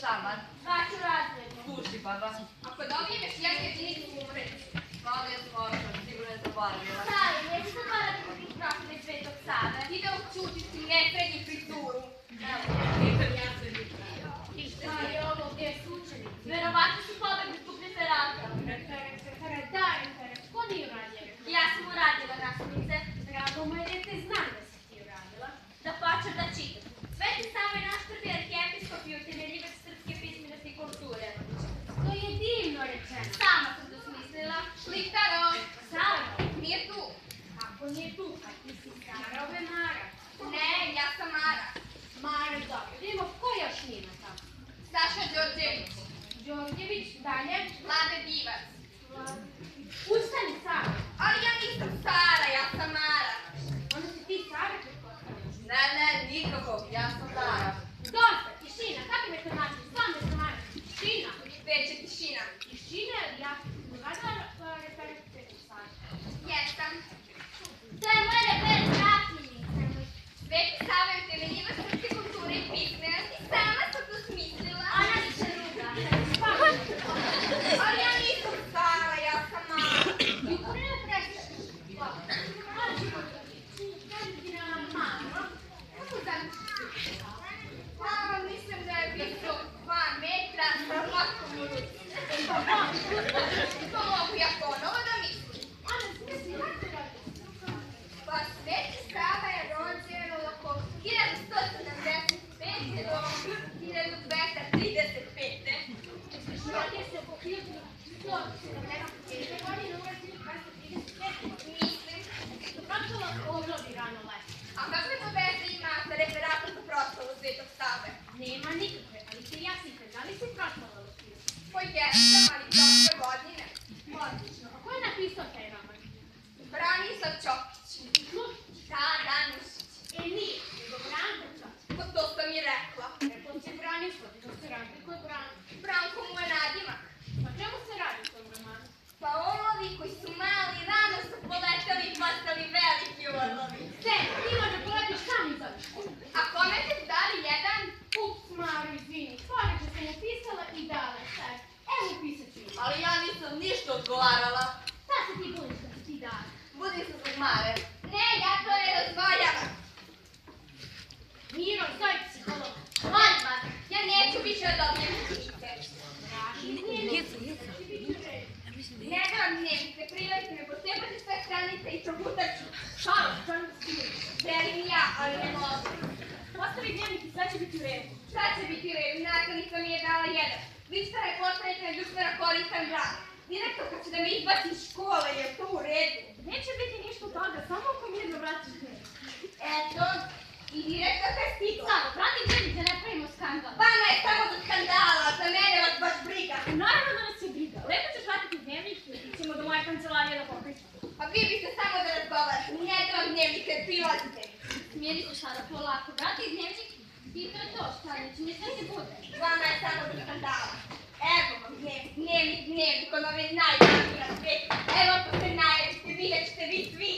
šamar. Svaću razredno. Sluši, baba. Ako dobijem još jednu jedinicu u uvredi. Malo je smošno, sigurno je zaboravila. Stari, neću zaboraviti protiv profile Svetog Save. Ti da učutiš ti ne srednji frizuru. Evo, nisam ja se nikada. Stari, ovo gdje je sučenici. Verovatno su pobegli zbog referata. Ko nije uradila? Ja sam uradila naslovnice. Drago moje dete, znam da si ti uradila. Da počnem da čitam. Sveti Sava je naš prvi arhijepiskop i utemeljivač srpske pismenosti i kulture. To je divno rečeno. Sama sam to smislila. Šlihtaro! Sara! Nije tu. Kako nije tu? A ti si Sara, ove Mara. Ne, ja sam Mara. Mara, dobro. Vidimo ko još nima tamo. Saša Đorđević. Đorđević, dalje. Vlade Divac. Ustani, Sara. Ali ja nisam Sara, ja sam Mara. Onda si ti Sara pretpostavljaš? Ne, nikako, ja sam Mara. Dosta, tišina, kako me to znači? Stvarno da sam Mara. Tišina. Već je tišina. Tišina, ali ja sam uradila referat Svetog Save. Jesam. To je moj referat ratnjenica. Sveti Sava je utemeljivač srpske kulture i pismenosti. Sama sam to smislila. Ona više druga. Ali ja nisam Sara, ja sam Mara. I u korenu prestaš. Mislim da je visok 2 metra sa matkom u ruci. To mogu ja ponovo da mislim. Ana, smisli, kako da li? Pa Sveti Sava je rođen od oko 1175. do 1235. Rodio se oko 1175. godine, umre 1235. Mislim. Pročela oglobi rano leto. A kakve to veze ima sa referatom za proslavu Svetog Save? Nema nikakve, ali se jasnite, da li si proslavala u filmu? Pa jesam, ali prošle godine. Odlično. A ko je napisao taj roman? Branislav Ćopić. Da, Danušić. Nije, nego Branko Ćopić. Pa to sam i rekla. Rekla si Branislav, to se razlikuje Branko. Branko mu je nadimak. Pa čemu se radi u tom romanu? Pa orlovi koji su mali rano su poletali i postali veliki orlovi. Ti možda poletiš sam iz ove škole. A kome ste dali jedan? Ups, Maro, izvini. Poređe sam upisala i dala sad. Evo upisat ću. Ali ja nisam ništa odgovarala. Šta se ti budiš kad si ti dala? Budim se zbog Mare. Ne, ja to je razvojala. Miro, zoj psiholog. Odmah, ja neću više da dobijem knjižice. Ne dam dnevnice, prilazite me, posebate sve stranice i progutat ću. Šalo, stvarno stigli. Želim i ja, ali ne mogu. Postavi dnevnik i sve će biti u redu. Šta će biti u redu? Nastavnica mi je dala jedan. Lična je postavljena društvena koristan rad. Direktorka će da me izbaci iz škole, je to u redu? Neće biti ništa od toga, samo ako mirno vraćaš dnevnik. Eto, i direktorka je stigla. Samo, prati dnevnik da ne pravimo skandal. Vama je samo do skandala, za mene vas baš briga. Naravno da nas je briga. Lepo ćeš vratiti dnevnik i ćemo do moje kancelarije da popričamo. Pa vi biste samo da razgovarate, ne da vam dnevnike prilazite. Smijeri se sada polako, vrati dnevnik i to je to, šta neće, ne sve se bude. Vama je samo do skandala. Evo vam dnevnik, od ove najbolji na svijetu. Evo ako se najedite, vidjet ćete vi svi.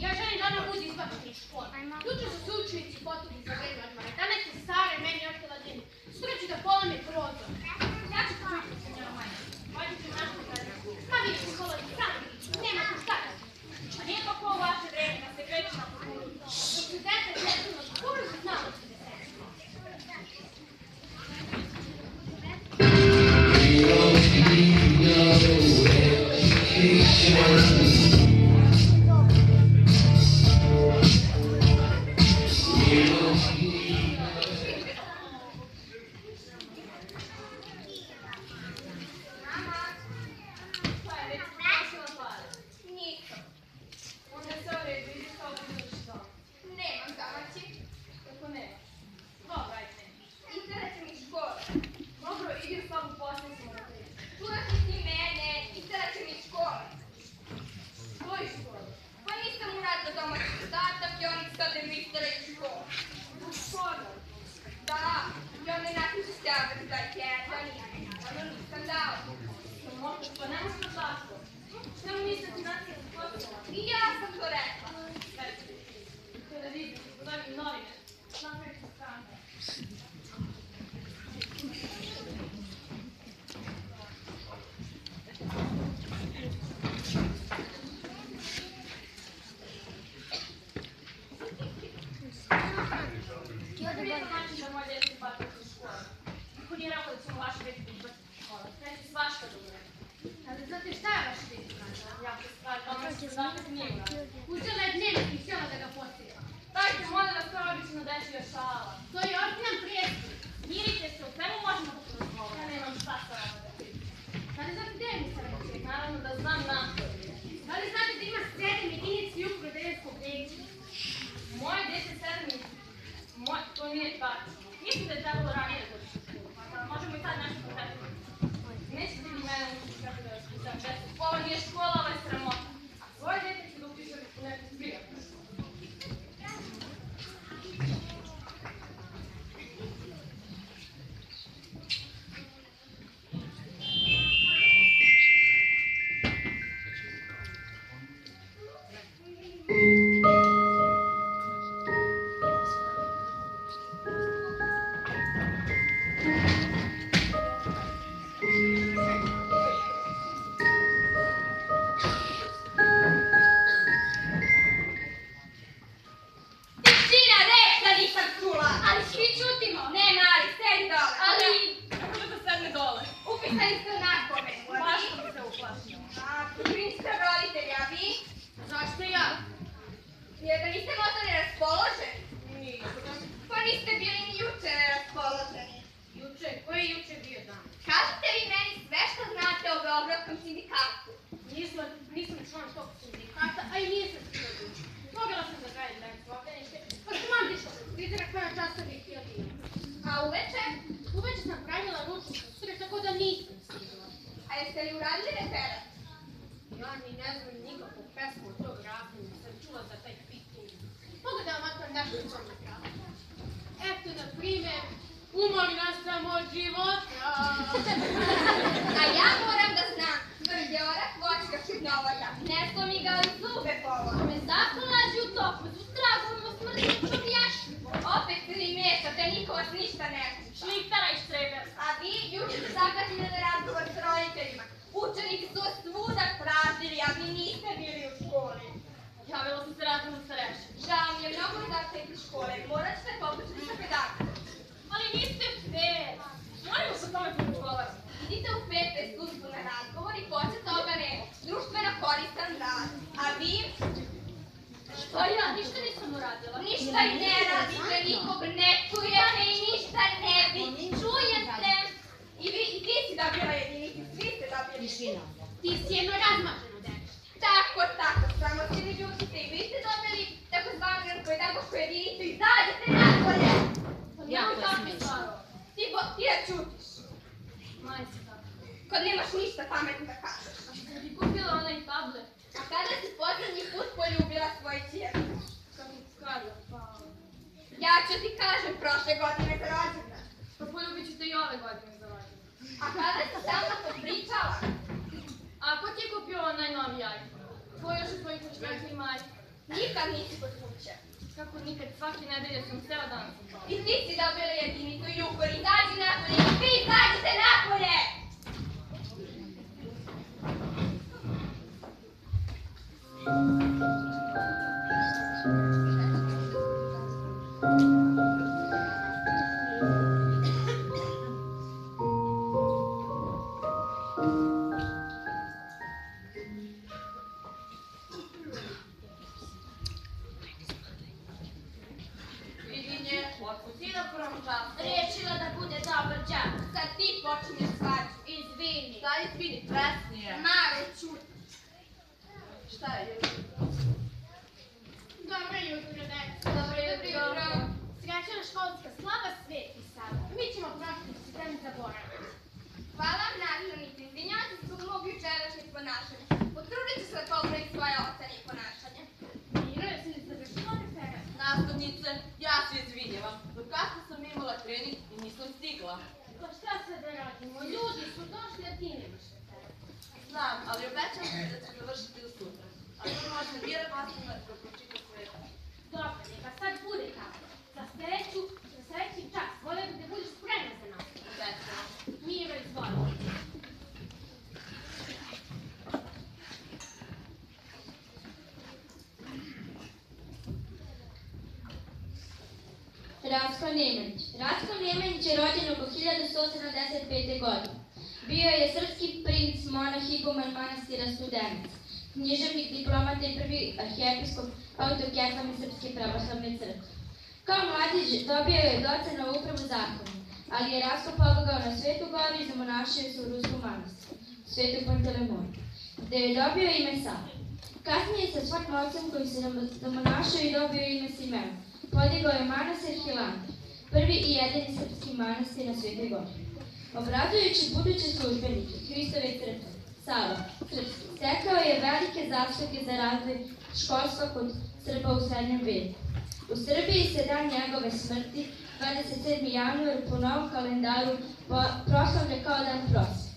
Ja želim da ona bude izbačena iz škole. Juče su se učenici potrebni za vreme odmora. Danas je Sara meni ostala dnevnik. Sutra ću da polame prozor. Ja ću pričati sa njom manje. Ovdje ću našto gledati. Ma vi psihologi, sami viću, nema tu šta da se. A nije pa ko u vaše vreme da se kreću na kulturu. Dok su dete djetovno, dobro se znalo se deseti. Uzela je dnevnik i htjela da ga posjeva. Dajte, molim vas, to je obično dečija šala. To je ozbiljan prijatelj. Mirite se, u svemu možemo da porazgovaramo. Ja nemam šta sa vama da pričam. Da li znate gdje je mi sreće? Naravno da znam nastavlje. Da li znate da ima 7 jedinici u Prodeljskog veća? Moje dete 7, to nije tačno. Mislim da je trebalo ranije da doći u školu. Možemo i sad nešto potrebiti. Nećete mi mene učiti kako da vas pisam decu. Ovo nije škola, ovo je sramota. A svoje dete ću da upišem u neku prijatnu. Ratko Nemanić je rođen oko 1175. godine. Bio je srpski princ, monah, iguman manastira Studenac. književnik, diplomata i prvi arhijepiskop, autor Keklame Srpske pravoslavne crkve. Kao mladić dobio je docena upravu zakonu, ali je Rasko pobegao na Svetu Goru i zamonašio se u Ruskom manastiru, Svetu Pantelemoju, gde je dobio ime Sava. Kasnije sa svakim ocem koji se zamonašio i dobio ime Simeon, podigao je manastir Hilandar, prvi i jedini srpski manastir na Svetoj Gori. Obrazujući buduće službenike Hristove crkve, Sava Srpski stekao je velike zasluge za razvoj školstva kod Srba u srednjem veku. U Srbiji se dan njegove smrti, 27. januar, po novom kalendaru proslavlja kao dan prosvete.